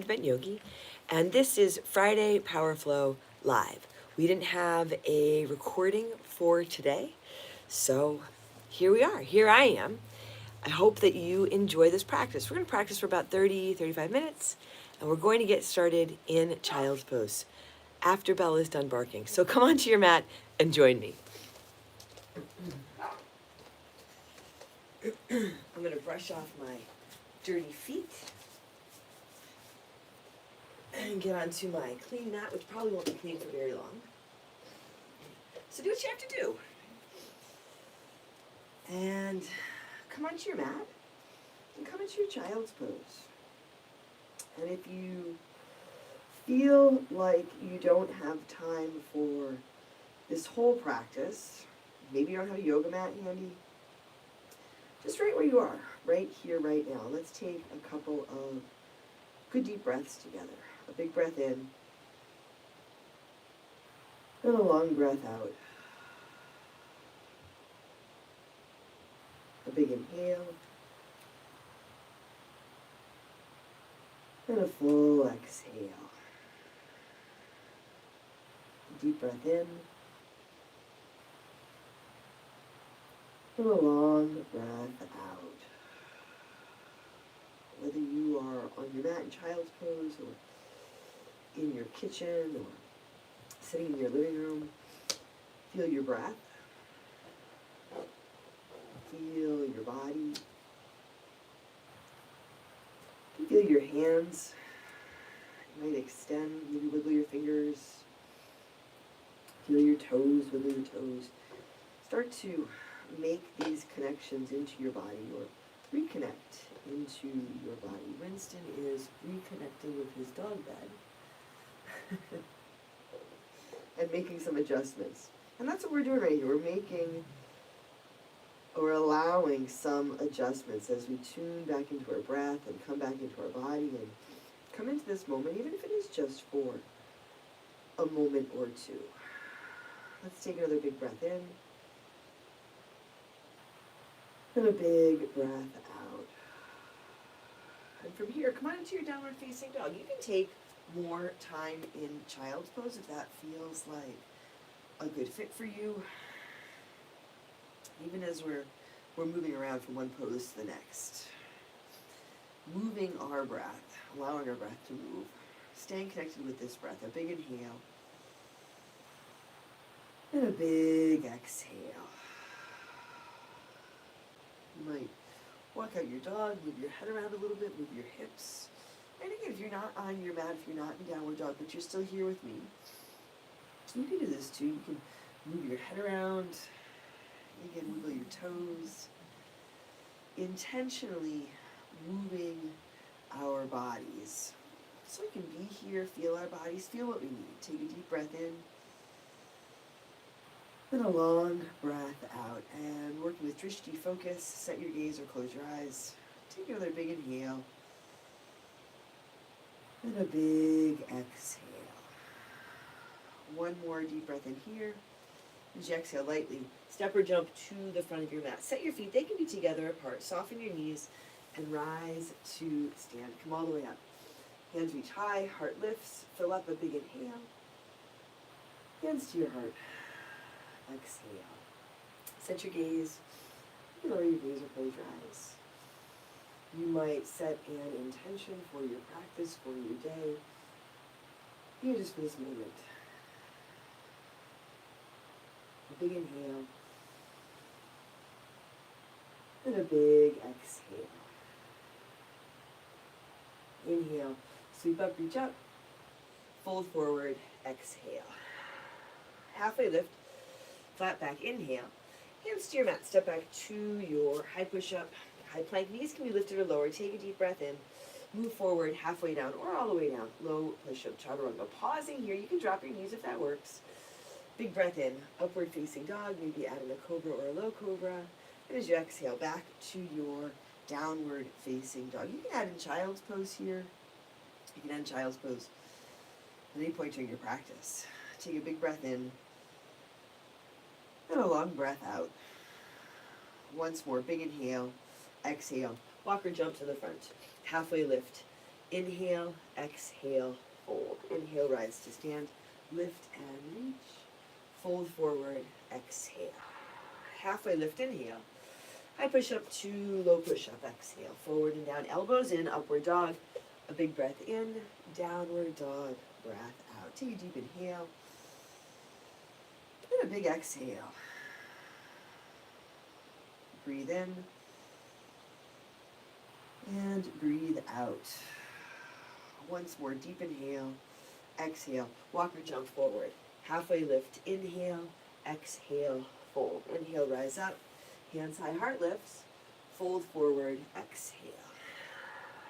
Bent Yogi, and this is Friday Power Flow Live. We didn't have a recording for today, so here we are. Here I am. I hope that you enjoy this practice. We're going to practice for about 35 minutes, and we're going to get started in child's pose after Bella is done barking. So come onto your mat and join me. I'm going to brush off my dirty feet and get onto my clean mat, which probably won't be clean for very long. So do what you have to do. And come onto your mat and come into your child's pose. And if you feel like you don't have time for this whole practice, maybe you don't have a yoga mat handy, just right where you are, right here, right now. Let's take a couple of good deep breaths together. A big breath in, and a long breath out. A big inhale, and a full exhale. A deep breath in, and a long breath out. Whether you are on your mat in child's pose, or in your kitchen, or sitting in your living room, feel your breath. Feel your body. Feel your hands. You might extend, maybe wiggle your fingers. Feel your toes, wiggle your toes. Start to make these connections into your body, or reconnect into your body. Winston is reconnecting with his dog bed and making some adjustments. And that's what we're doing right here. We're making or allowing some adjustments as we tune back into our breath and come back into our body and come into this moment, even if it is just for a moment or two. Let's take another big breath in and a big breath out. And from here, come on into your downward facing dog. You can take more time in child's pose if that feels like a good fit for you. Even as we're moving around from one pose to the next. Moving our breath, allowing our breath to move. Staying connected with this breath. A big inhale. And a big exhale. You might walk out your dog, move your head around a little bit, move your hips. And again, if you're not on your mat, if you're not in downward dog, but you're still here with me, you can do this too. You can move your head around. Again, wiggle your toes. Intentionally moving our bodies. So we can be here, feel our bodies, feel what we need. Take a deep breath in. Then a long breath out. And working with Drishti, focus, set your gaze or close your eyes. Take another big inhale. And a big exhale. One more deep breath in here. As you exhale lightly, step or jump to the front of your mat. Set your feet, they can be together apart. Soften your knees and rise to stand. Come all the way up. Hands reach high, heart lifts. Fill up a big inhale. Hands to your heart. Exhale. Set your gaze. You can lower your gaze or close your eyes. You might set an intention for your practice, for your day. Here just for this moment. A big inhale. And a big exhale. Inhale. Sweep up, reach up. Fold forward, exhale. Halfway lift. Flat back, inhale. Hands to your mat. Step back to your high push-up, high plank. Knees can be lifted or lowered. Take a deep breath in. Move forward, halfway down or all the way down. Low push-up, chaturanga. Pausing here. You can drop your knees if that works. Big breath in. Upward facing dog. Maybe add in a cobra or a low cobra. And as you exhale, back to your downward facing dog. You can add in child's pose here. You can add in child's pose at any point during your practice. Take a big breath in. And a long breath out. Once more, big inhale, exhale. Walk or jump to the front. Halfway lift. Inhale, exhale, fold. Inhale, rise to stand. Lift and reach. Fold forward, exhale. Halfway lift, inhale. High push up to low push up, exhale. Forward and down, elbows in, upward dog. A big breath in, downward dog, breath out. Take a deep inhale. And a big exhale. Breathe in. And breathe out. Once more, deep inhale. Exhale. Walk or jump forward. Halfway lift, inhale. Exhale, fold. Inhale, rise up. Hands high, heart lifts. Fold forward, exhale.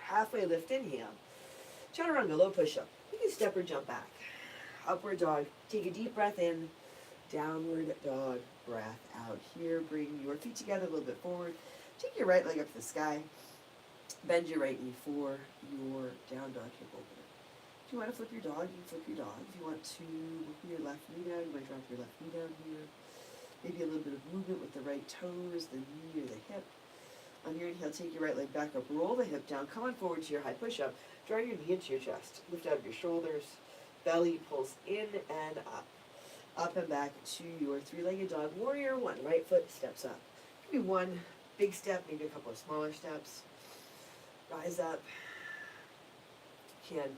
Halfway lift, inhale. Chaturanga, low push-up. You can step or jump back. Upward dog. Take a deep breath in. Downward dog, breath out. Here, bring your feet together a little bit forward. Take your right leg up to the sky. Bend your right knee for your down dog, hip opener. If you want to flip your dog, you can flip your dog. If you want to work your left knee down, you might drop your left knee down here. Maybe a little bit of movement with the right toes, the knee or the hip. On your inhale, take your right leg back up, roll the hip down, come on forward to your high push-up, draw your knee into your chest, lift out of your shoulders, belly pulls in and up and back to your three-legged dog, warrior one, right foot steps up. Maybe one big step, maybe a couple of smaller steps. Rise up, you can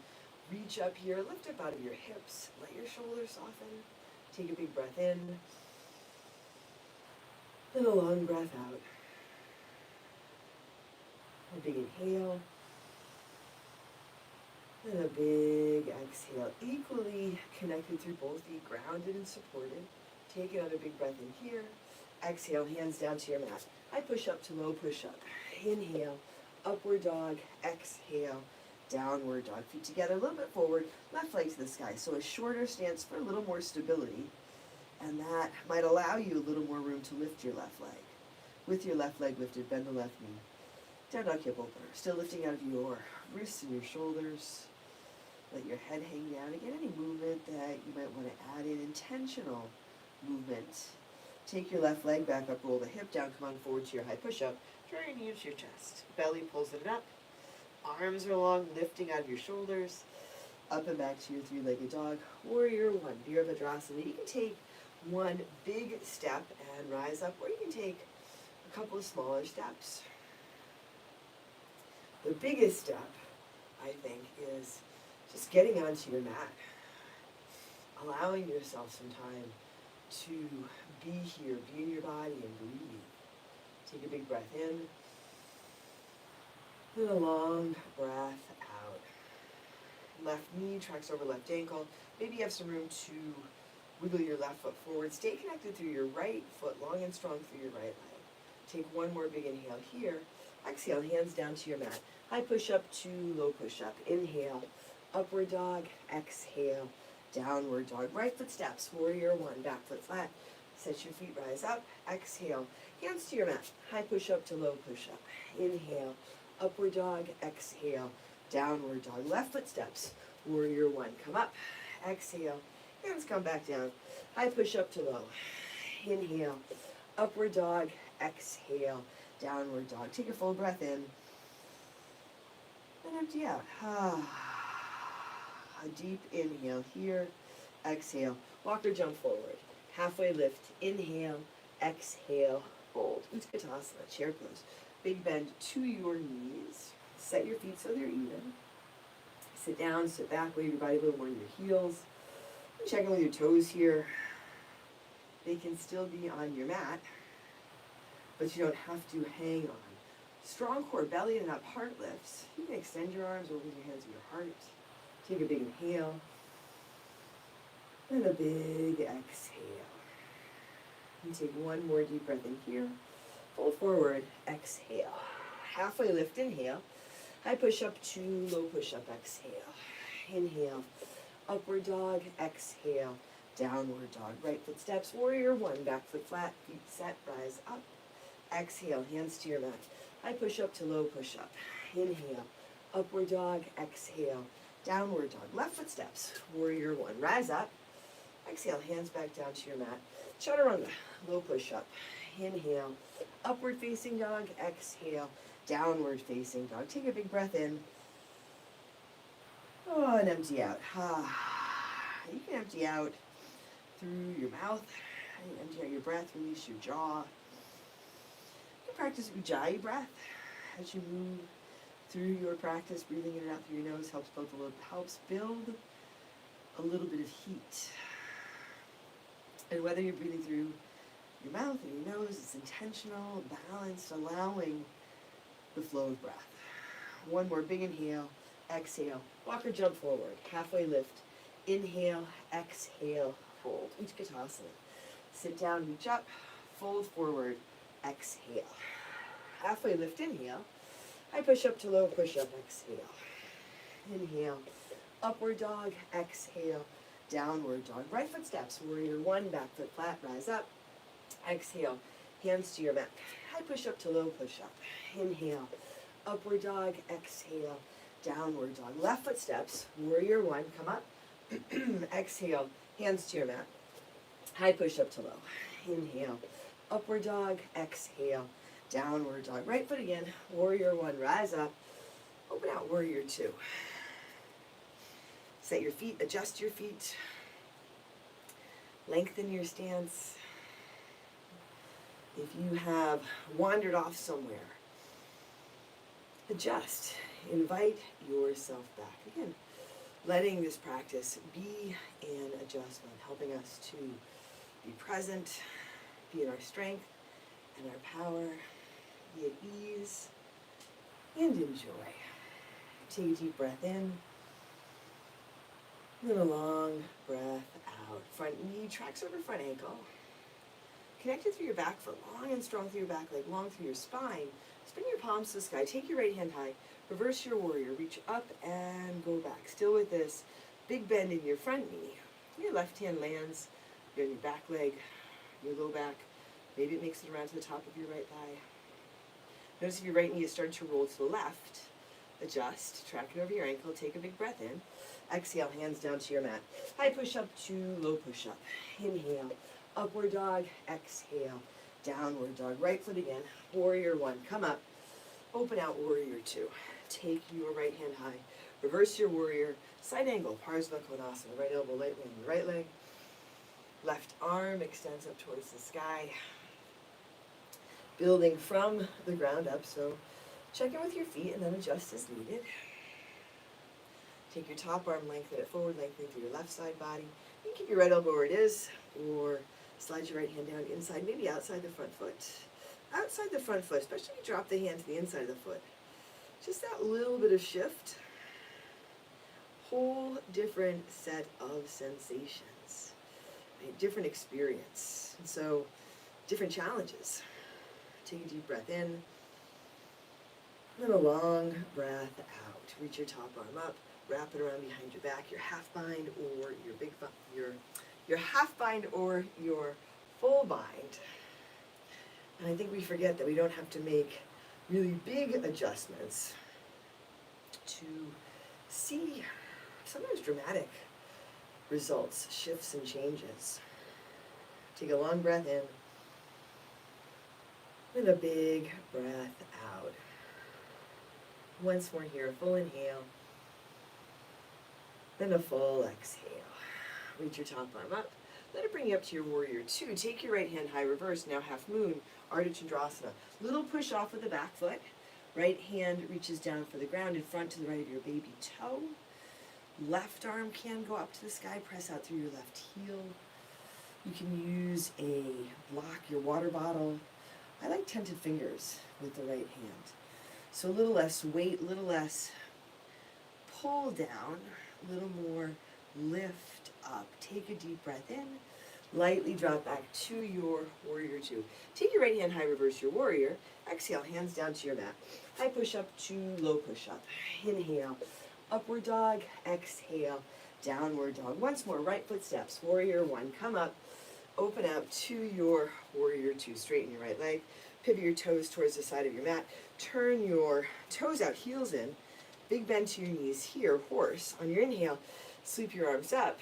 reach up here, lift up out of your hips, let your shoulders soften, take a big breath in, then a long breath out. A big inhale, and a big exhale. Equally connected through both feet, grounded and supported. Take another big breath in here. Exhale, hands down to your mat. High push up to low push up. Inhale, upward dog, exhale, downward dog. Feet together, a little bit forward, left leg to the sky. So a shorter stance for a little more stability. And that might allow you a little more room to lift your left leg. With your left leg lifted, bend the left knee. Down dog, hip opener. Still lifting out of your wrists and your shoulders. Let your head hang down. Again, any movement that you might want to add in, intentional movement. Take your left leg back up, roll the hip down, come on forward to your high push-up. Draw your knee into your chest. Belly pulls it up. Arms are long, lifting out of your shoulders. Up and back to your three-legged dog. Warrior one, Virabhadrasana. You can take one big step and rise up, or you can take a couple of smaller steps. The biggest step, I think, is just getting onto your mat. Allowing yourself some time to be here, be in your body and breathe. Take a big breath in. And a long breath out. Left knee tracks over left ankle. Maybe you have some room to wiggle your left foot forward. Stay connected through your right foot, long and strong through your right leg. Take one more big inhale here. Exhale, hands down to your mat. High push-up to low push-up. Inhale, upward dog. Exhale, downward dog. Right foot steps, warrior one. Back foot flat. Set your feet, rise up. Exhale, hands to your mat. High push-up to low push-up. Inhale, upward dog. Exhale, downward dog. Left foot steps, warrior one. Come up. Exhale, hands come back down. High push-up to low. Inhale, upward dog. Exhale, downward dog. Take a full breath in. And empty out. A deep inhale here. Exhale. Walk or jump forward. Halfway lift. Inhale. Exhale. Fold. Utkatasana. Chair pose. Big bend to your knees. Set your feet so they're even. Sit down, sit back, wave your body a little more to your heels. Check in with your toes here. They can still be on your mat, but you don't have to hang on. Strong core, belly and up, heart lifts. You can extend your arms over your hands to your heart. Take a big inhale. And a big exhale. And take one more deep breath in here. Fold forward, exhale. Halfway lift, inhale. High push up to low push up, exhale. Inhale, upward dog, exhale. Downward dog, right foot steps, warrior one. Back foot flat, feet set, rise up. Exhale, hands to your mat. High push up to low push up. Inhale, upward dog, exhale, downward dog. Left foot steps, warrior one. Rise up. Exhale, hands back down to your mat. Chaturanga, low push up. Inhale, upward facing dog, exhale, downward facing dog. Take a big breath in. Oh, and empty out. You can empty out through your mouth. You empty out your breath, release your jaw. You can practice Ujjayi breath as you move through your practice. Breathing in and out through your nose helps build a little bit of heat. And whether you're breathing through your mouth and your nose, it's intentional, balanced, allowing the flow of breath. One more big inhale, exhale, walk or jump forward, halfway lift, inhale, exhale, fold, Utkatasana. Sit down, reach up, fold forward, exhale. Halfway lift, inhale, high push up to low push up, exhale. Inhale, upward dog, exhale, downward dog. Right foot steps, warrior one, back foot flat, rise up. Exhale, hands to your back. High push up to low push up. Inhale, upward dog, exhale, downward dog. Left foot steps, warrior one, come up. Exhale, hands to your mat. High push up to low. Inhale, upward dog, exhale, downward dog. Right foot again, warrior one, rise up. Open out warrior two. Set your feet, adjust your feet. Lengthen your stance. If you have wandered off somewhere, adjust. Invite yourself back. Again, letting this practice be an adjustment, helping us to be present, be in our strength and our power, be at ease, and enjoy. Take a deep breath in, then a long breath out. Front knee tracks over front ankle. Connected through your back foot, long and strong through your back leg, long through your spine. Spin your palms to the sky. Take your right hand high. Reverse your warrior. Reach up and go back. Still with this big bend in your front knee. Your left hand lands on your back leg, your low back. Maybe it makes it around to the top of your right thigh. Notice if your right knee is starting to roll to the left. Adjust. Track it over your ankle. Take a big breath in. Exhale, hands down to your mat. High push up to low push up. Inhale. Upward dog, exhale, downward dog. Right foot again, warrior one, come up, open out warrior two. Take your right hand high, reverse your warrior, side angle, Parsva Konasana, right elbow lightly on the right leg, left arm extends up towards the sky, building from the ground up, so check in with your feet and then adjust as needed. Take your top arm, lengthen it forward, lengthen through your left side body. You can keep your right elbow where it is, or slide your right hand down inside, maybe outside the front foot. Outside the front foot, especially if you drop the hand to the inside of the foot. Just that little bit of shift. Whole different set of sensations. A different experience. And so, different challenges. Take a deep breath in. Then a long breath out. Reach your top arm up. Wrap it around behind your back. Your half bind or your half bind or your full bind. And I think we forget that we don't have to make really big adjustments to see sometimes dramatic results, shifts and changes. Take a long breath in and a big breath out. Once more here, a full inhale, then a full exhale. Reach your top arm up. Let it bring you up to your warrior two. Take your right hand high, reverse, now half moon, Ardha Chandrasana. Little push off with the back foot. Right hand reaches down for the ground in front to the right of your baby toe. Left arm can go up to the sky, press out through your left heel. You can use a block, your water bottle. I like tented fingers with the right hand. So a little less weight, a little less pull down, a little more lift up. Take a deep breath in. Lightly drop back to your warrior two. Take your right hand high, reverse your warrior. Exhale, hands down to your mat. High push up to low push up. Inhale, upward dog. Exhale, downward dog. Once more, right foot steps. Warrior one, come up. Open out to your warrior two. Straighten your right leg. Pivot your toes towards the side of your mat. Turn your toes out, heels in. Big bend to your knees here, horse. On your inhale, sweep your arms up.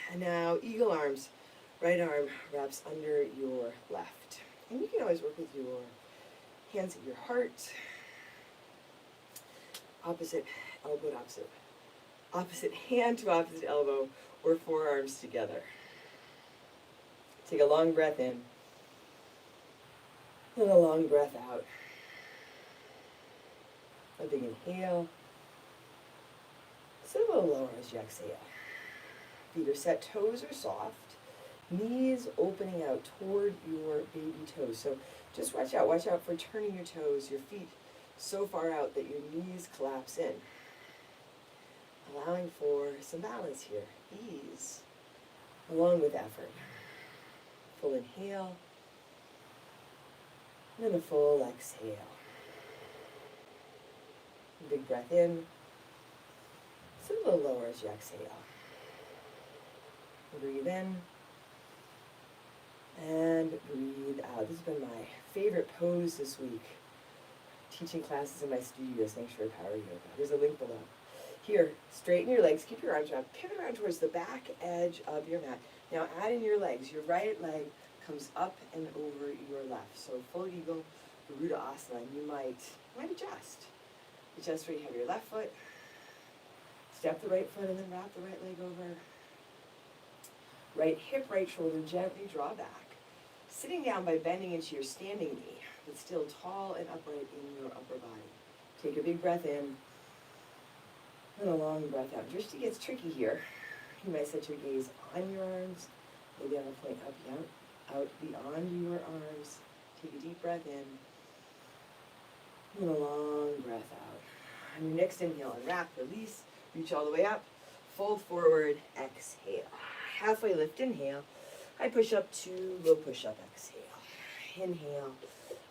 And now eagle arms. Right arm wraps under your left. And you can always work with your hands at your heart. Opposite, elbow to opposite opposite hand to opposite elbow, or forearms together. Take a long breath in, and a long breath out. A big inhale. Sit a little lower as you exhale. Feet are set, toes are soft. Knees opening out toward your baby toes. So just watch out for turning your toes, your feet so far out that your knees collapse in. Allowing for some balance here, ease, along with effort. Full inhale, and then a full exhale. Big breath in, sit a little lower as you exhale. Breathe in, and breathe out. This has been my favorite pose this week. Teaching classes in my studio, Sanctuary Power Yoga. There's a link below. Here, straighten your legs, keep your arms around, pivot around towards the back edge of your mat. Now add in your legs. Your right leg comes up and over your left. So full eagle, Garuda Asana, and you might adjust. Adjust where you have your left foot, step the right foot and then wrap the right leg over. Right hip, right shoulder, gently draw back. Sitting down by bending into your standing knee, but still tall and upright in your upper body. Take a big breath in, and a long breath out. Drishti gets tricky here. You might set your gaze on your arms, maybe on a point up, out beyond your arms. Take a deep breath in, and a long breath out. On your next inhale, unwrap, release, reach all the way up, fold forward, exhale. Halfway lift, inhale. High push up to low push up, exhale. Inhale,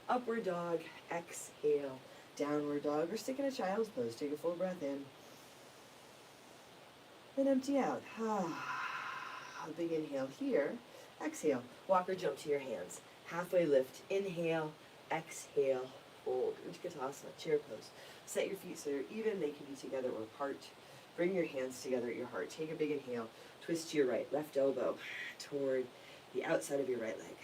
upward dog, exhale. Downward dog, or stick in a child's pose. Take a full breath in. Then empty out. A big inhale here. Exhale. Walk or jump to your hands. Halfway lift, inhale, exhale, fold. Utkatasana, chair pose. Set your feet so they're even. They can be together or apart. Bring your hands together at your heart. Take a big inhale. Twist to your right. Left elbow toward the outside of your right leg.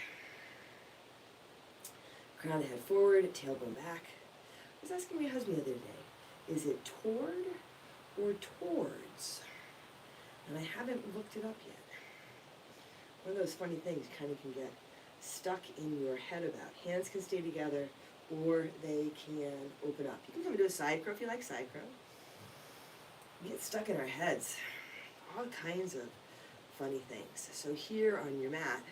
Crown the head forward, tailbone back. I was asking my husband the other day, is it toward or towards? And I haven't looked it up yet. One of those funny things kind of can get stuck in your head about. Hands can stay together or they can open up. You can come into a side crow if you like side crow. We get stuck in our heads. All kinds of funny things. So here on your mat,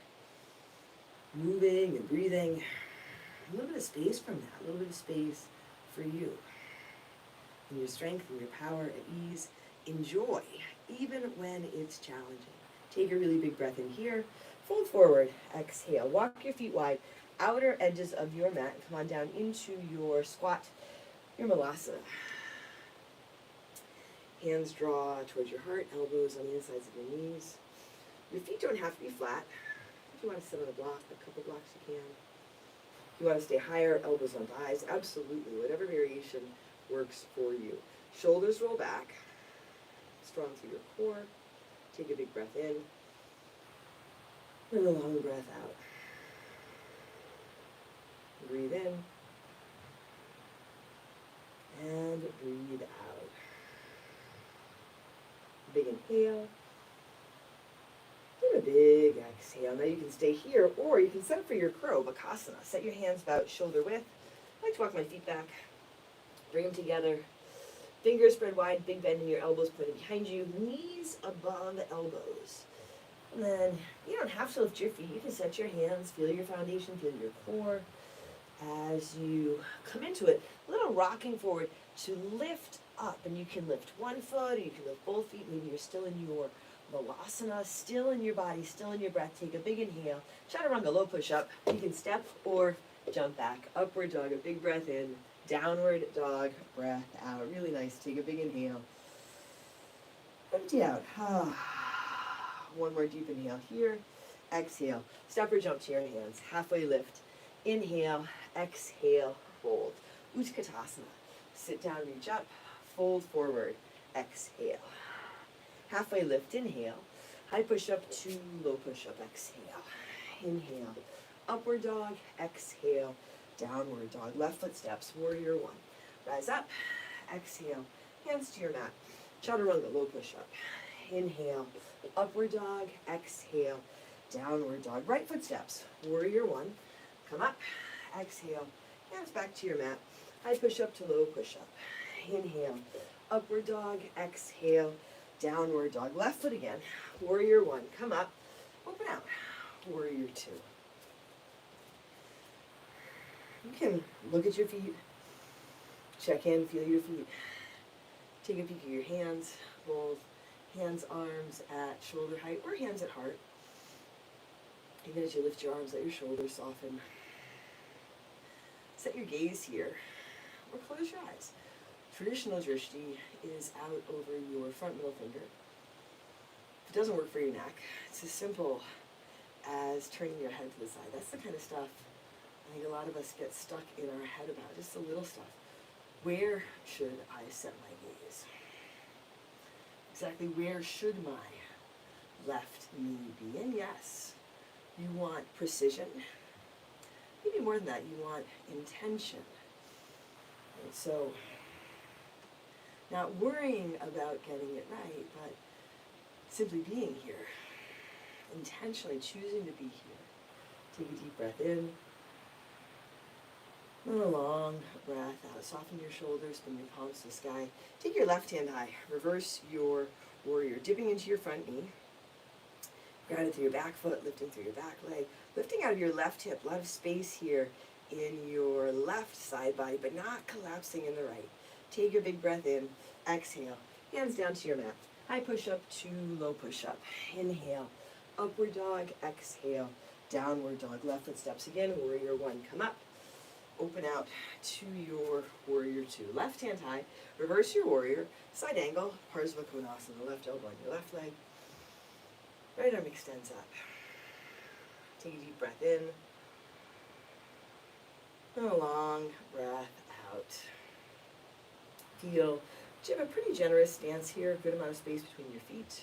moving and breathing, a little bit of space from that, a little bit of space for you. And your strength and your power at ease. Enjoy, even when it's challenging. Take a really big breath in here. Fold forward, exhale. Walk your feet wide, outer edges of your mat. Come on down into your squat, your malasana. Hands draw towards your heart, elbows on the insides of your knees. Your feet don't have to be flat. If you want to sit on a block, a couple blocks you can. If you want to stay higher, elbows on thighs, absolutely. Whatever variation works for you. Shoulders roll back. Strong through your core. Take a big breath in. And a long breath out. Breathe in. And breathe out. Big inhale. And a big exhale. Now you can stay here or you can set up for your crow, Bakasana. Set your hands about shoulder width. I like to walk my feet back. Bring them together. Fingers spread wide, big bend in your elbows pointed behind you. Knees above elbows. And then you don't have to lift your feet. You can set your hands, feel your foundation, feel your core. As you come into it, a little rocking forward to lift up. And you can lift one foot, or you can lift both feet. Maybe you're still in your Malasana, still in your body, still in your breath. Take a big inhale. Chaturanga, low push up. You can step or jump back. Upward dog, a big breath in. Downward dog, breath out. Really nice. Take a big inhale. Empty out. One more deep inhale here. Exhale. Step or jump to your hands. Halfway lift. Inhale. Exhale. Fold. Utkatasana. Sit down, reach up. Fold forward. Exhale. Halfway lift. Inhale. High push up to low push up. Exhale. Inhale. Upward dog. Exhale. Downward dog. Left foot steps. Warrior one. Rise up. Exhale. Hands to your mat. Chaturanga, low push-up. Inhale, upward dog, exhale, downward dog. Right foot steps, warrior one. Come up, exhale, hands back to your mat. High push-up to low push-up. Inhale, upward dog, exhale, downward dog. Left foot again, warrior one. Come up, open out, warrior two. You can look at your feet, check in, feel your feet. Take a peek at your hands, both hands, arms at shoulder height or hands at heart. Even as you lift your arms, let your shoulders soften. Set your gaze here, or close your eyes. Traditional drishti is out over your front middle finger. If it doesn't work for your neck, it's as simple as turning your head to the side. That's the kind of stuff I think a lot of us get stuck in our head about, just the little stuff. Where should I set my gaze? Exactly where should my left knee be? And yes, you want precision. Maybe more than that, you want intention. And so, not worrying about getting it right, but simply being here. Intentionally choosing to be here. Take a deep breath in. And a long breath out. Soften your shoulders, spin your palms to the sky. Take your left hand high. Reverse your warrior, dipping into your front knee. Grounded through your back foot, lifting through your back leg. Lifting out of your left hip. A lot of space here in your left side body, but not collapsing in the right. Take your big breath in. Exhale. Hands down to your mat. High push-up to low push-up. Inhale. Upward dog. Exhale. Downward dog. Left foot steps again. Warrior one. Come up. Open out to your warrior two. Left hand high, reverse your warrior, side angle, Parsva Konasana, left elbow on your left leg. Right arm extends up. Take a deep breath in. And a long breath out. Feel that you have a pretty generous stance here, good amount of space between your feet.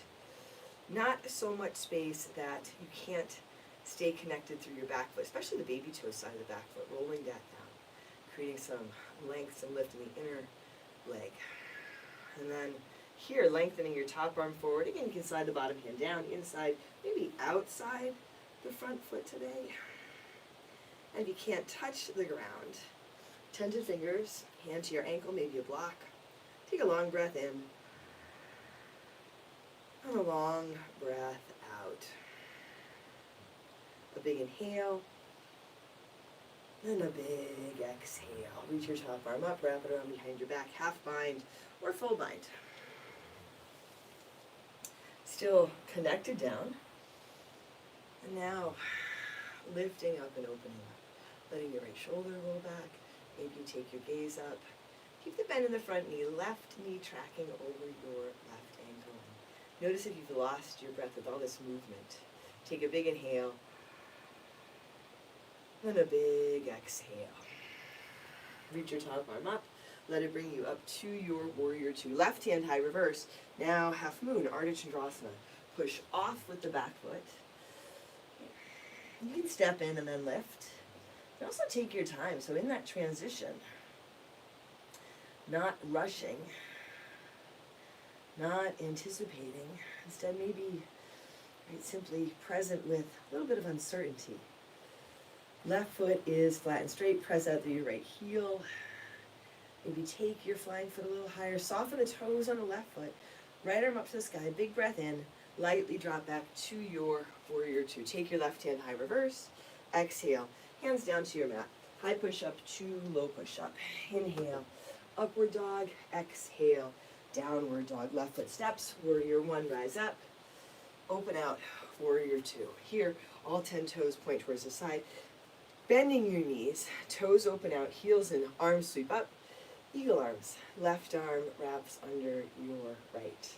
Not so much space that you can't stay connected through your back foot, especially the baby toe side of the back foot, rolling that down. Creating some length, some lift in the inner leg. And then here, lengthening your top arm forward. Again, you can slide the bottom hand down, inside, maybe outside the front foot today. And if you can't touch the ground, tented fingers, hand to your ankle, maybe a block. Take a long breath in. And a long breath out. A big inhale. And a big exhale. Reach your top arm up, wrap it around behind your back, half bind or full bind. Still connected down. And now lifting up and opening up. Letting your right shoulder roll back. Maybe you take your gaze up. Keep the bend in the front knee, left knee tracking over your left ankle. Notice if you've lost your breath with all this movement. Take a big inhale. And a big exhale. Reach your top arm up. Let it bring you up to your warrior two. Left hand high, reverse. Now half moon, Ardha Chandrasana. Push off with the back foot. You can step in and then lift. You can also take your time. So in that transition, not rushing, not anticipating. Instead, maybe simply present with a little bit of uncertainty. Left foot is flat and straight. Press out through your right heel. Maybe take your flying foot a little higher. Soften the toes on the left foot. Right arm up to the sky. Big breath in. Lightly drop back to your warrior two. Take your left hand high, reverse. Exhale. Hands down to your mat. High push up to low push up. Inhale. Upward dog. Exhale. Downward dog. Left foot steps. Warrior one. Rise up. Open out. Warrior two. Here, all 10 toes point towards the side. Bending your knees, toes open out, heels in, arms sweep up, eagle arms. Left arm wraps under your right.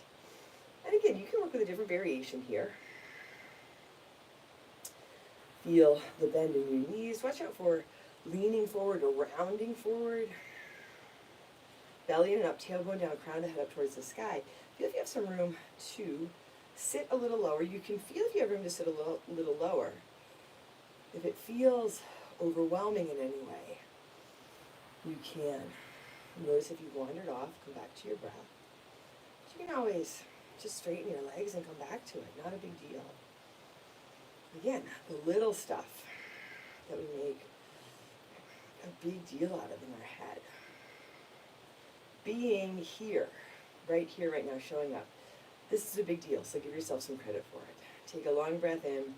And again, you can work with a different variation here. Feel the bend in your knees. Watch out for leaning forward or rounding forward. Belly in and up, tailbone down, crown to head up towards the sky. Feel if you have some room to sit a little lower. You can feel if you have room to sit a little lower. If it feels overwhelming in any way, you can. Notice if you've wandered off, come back to your breath. You can always just straighten your legs and come back to it. Not a big deal. Again, the little stuff that we make a big deal out of in our head. Being here, right now, showing up. This is a big deal, so give yourself some credit for it. Take a long breath in,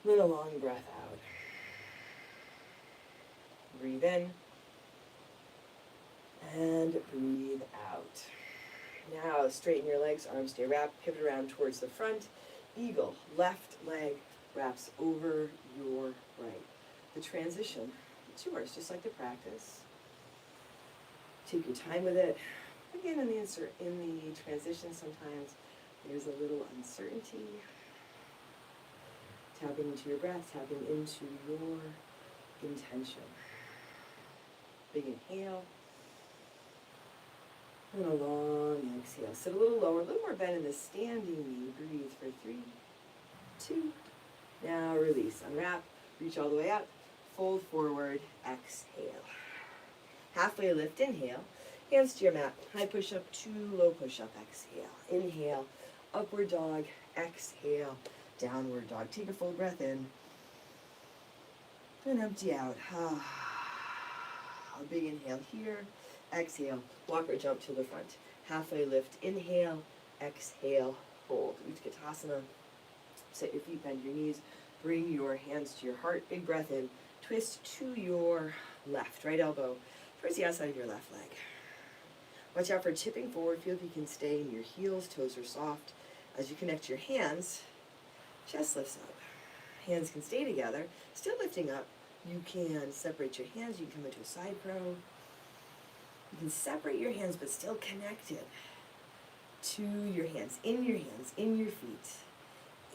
then a long breath out. Breathe in, and breathe out. Now straighten your legs, arms stay wrapped, pivot around towards the front. Eagle, left leg wraps over your right. The transition, it's yours, just like the practice. Take your time with it. Again, in the transition, sometimes there's a little uncertainty. Tapping into your breath, tapping into your intention. Big inhale. And a long exhale. Sit a little lower, a little more bend in the standing knee. Breathe for 3, 2. Now release. Unwrap. Reach all the way up. Fold forward. Exhale. Halfway lift. Inhale. Hands to your mat. High push-up to low push-up. Exhale. Inhale. Upward dog. Exhale. Downward dog. Take a full breath in. And empty out. A big inhale here. Exhale. Walk or jump to the front. Halfway lift. Inhale. Exhale. Hold. Utkatasana. Set your feet, bend your knees. Bring your hands to your heart. Big breath in. Twist to your left. Right elbow towards the outside of your left leg. Watch out for tipping forward. Feel if you can stay in your heels. Toes are soft. As you connect your hands, chest lifts up. Hands can stay together. Still lifting up. You can separate your hands. You can come into a side crow. You can separate your hands but still connected to your hands, in your feet.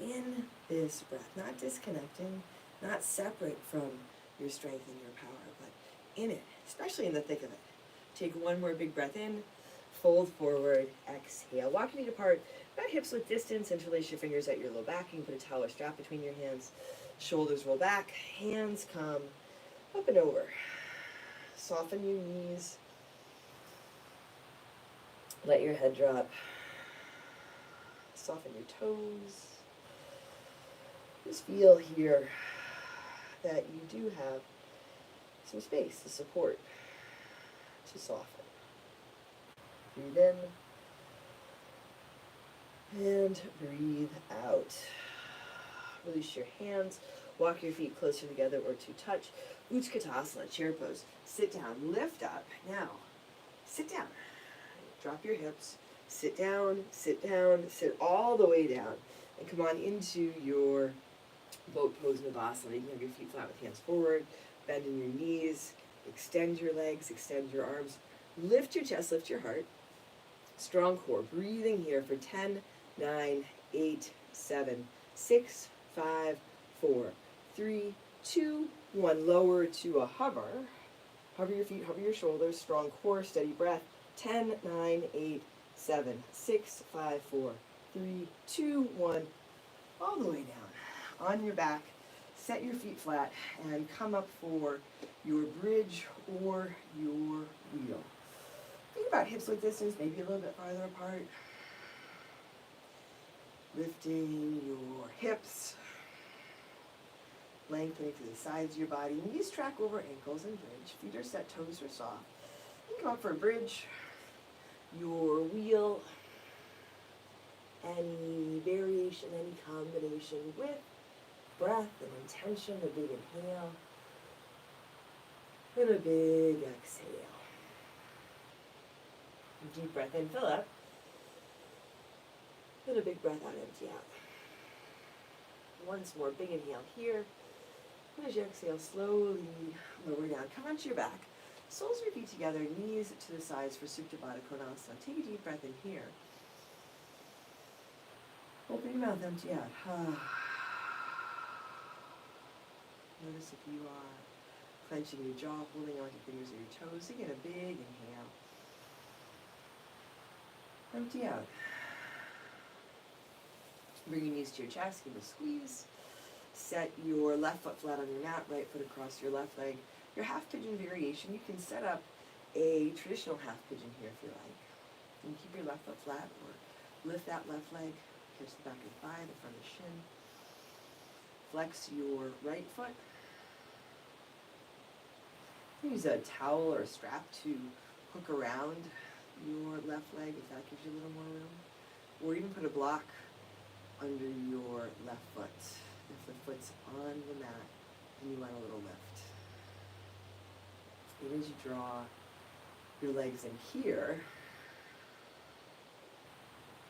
In this breath, not disconnecting, not separate from your strength and your power, but in it, especially in the thick of it. Take one more big breath in, fold forward, exhale. Walk your feet apart, about hips width distance, interlace your fingers at your low back. You can put a towel or strap between your hands. Shoulders roll back, hands come up and over. Soften your knees. Let your head drop. Soften your toes. Just feel here that you do have some space to support, to soften. Breathe in and breathe out. Release your hands. Walk your feet closer together or to touch. Utkatasana, chair pose. Sit down, lift up. Now, sit down. Drop your hips. Sit down, sit all the way down. And come on into your boat pose Navasana. You can have your feet flat with hands forward. Bend in your knees. Extend your legs, extend your arms. Lift your chest, lift your heart. Strong core. Breathing here for 10, 9, 8, 7, 6, 5, 4, 3, 2, 1. Lower to a hover. Hover your feet, hover your shoulders. Strong core, steady breath. 10, 9, 8, 7, 6, 5, 4, 3, 2, 1. All the way down. On your back. Set your feet flat and come up for your bridge or your wheel. Think about hips width distance, maybe a little bit farther apart. Lifting your hips. Lengthening to the sides of your body. Knees track over ankles and bridge. Feet are set, toes are soft. You come up for a bridge, your wheel, any variation, any combination with breath and intention. A big inhale and a big exhale. Deep breath in, fill up. And a big breath out, empty out. Once more, big inhale here. And as you exhale, slowly lower down. Come onto your back. Soles of your feet together, knees to the sides for Supta Baddha Konasana. Take a deep breath in here. Open your mouth, empty out. Notice if you are clenching your jaw, holding on to your fingers or your toes. Again, a big inhale. Empty out. Bring your knees to your chest, give a squeeze. Set your left foot flat on your mat, right foot across your left leg. Your half pigeon variation, you can set up a traditional half pigeon here if you like. And keep your left foot flat, or lift that left leg, catch the back of the thigh, the front of the shin. Flex your right foot. Use a towel or a strap to hook around your left leg if that gives you a little more room. Or even put a block under your left foot if the foot's on the mat and you want a little lift. Even as you draw your legs in here,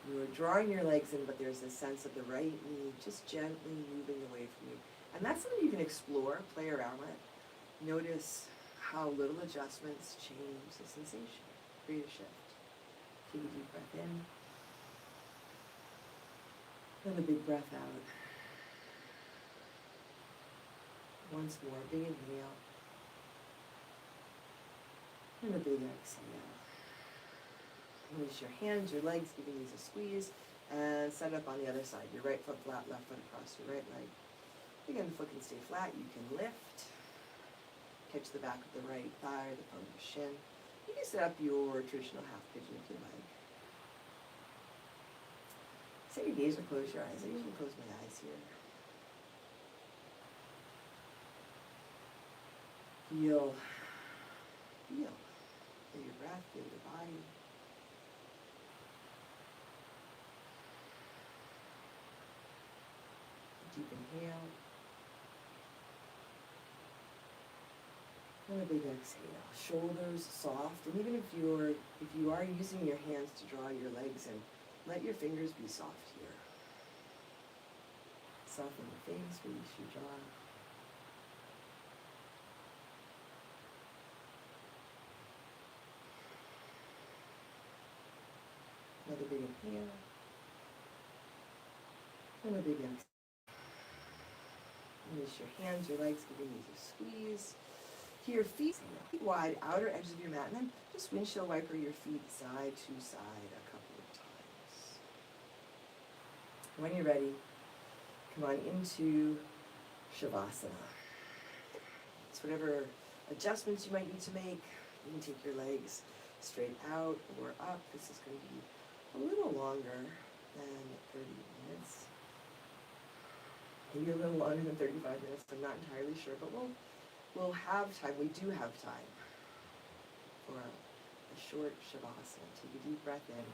you're drawing your legs in, but there's a sense of the right knee just gently moving away from you. And that's something you can explore, play around with. Notice how little adjustments change the sensation. Create a shift. Take a deep breath in. And a big breath out. Once more, big inhale. And a big exhale. Release your hands, your legs, giving these a squeeze, and set up on the other side. Your right foot flat, left foot across your right leg. Again, the foot can stay flat. You can lift. Catch the back of the right thigh or the front of the shin. You can set up your traditional half pigeon if you like. Set your gaze or close your eyes. I usually close my eyes here. Feel your breath, feel your body. Deep inhale. And a big exhale. Shoulders soft, and even if you are using your hands to draw your legs in, let your fingers be soft here. Soften the face, release your jaw. Another big inhale. And a big exhale. Release your hands, your legs, giving these a squeeze. Your feet wide, outer edges of your mat, and then just windshield wiper your feet side to side a couple of times. When you're ready, come on into Shavasana. So whatever adjustments you might need to make, you can take your legs straight out or up. This is going to be a little longer than 30 minutes. Maybe a little longer than 35 minutes, I'm not entirely sure, but we'll have time, we do have time for a short Shavasana. Take a deep breath in.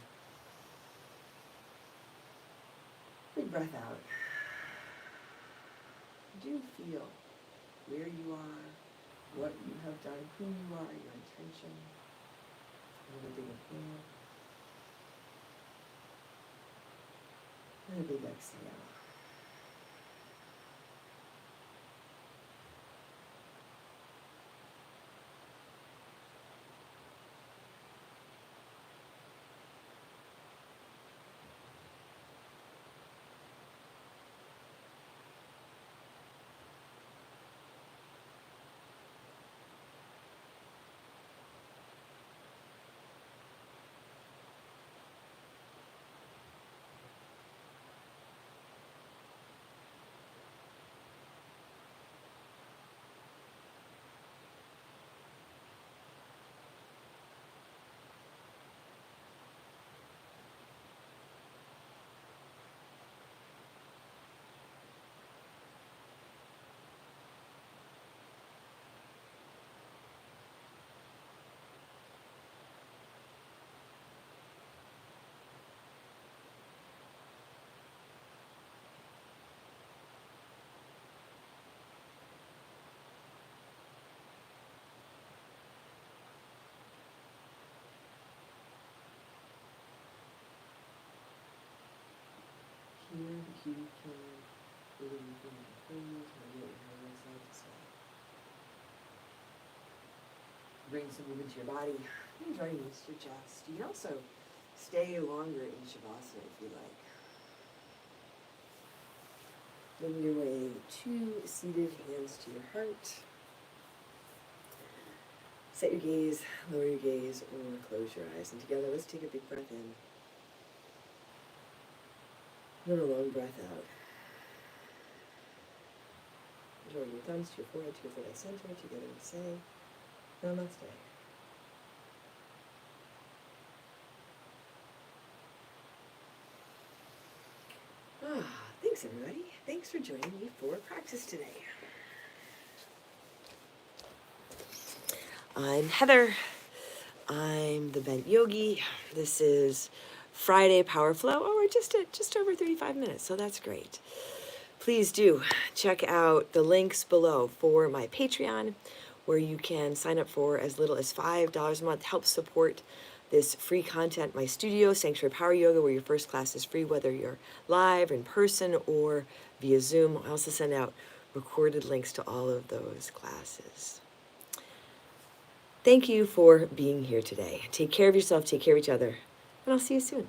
Big breath out. Do feel where you are, what you have done, who you are, your intention. Another big inhale. And a big exhale. Here, the cue can really move in the pose, maybe let your hair rise side to side. Bring some movement to your body. You can draw your knees to your chest. You can also stay longer in Shavasana if you like. Bring your way to seated, hands to your heart. Set your gaze, lower your gaze, or close your eyes. And together, let's take a big breath in. And a long breath out. Drawing your thumbs to your forehead, to your forehead center. Together we say, Namaste. Thanks, everybody. Thanks for joining me for practice today. I'm Heather. I'm the Bent Yogi. This is Friday Power Flow. Oh, we're just over 35 minutes, so that's great. Please do check out the links below for my Patreon, where you can sign up for as little as $5 a month. Help support this free content, my studio, Sanctuary Power Yoga, where your first class is free, whether you're live, in person, or via Zoom. I also send out recorded links to all of those classes. Thank you for being here today. Take care of yourself, take care of each other, and I'll see you soon.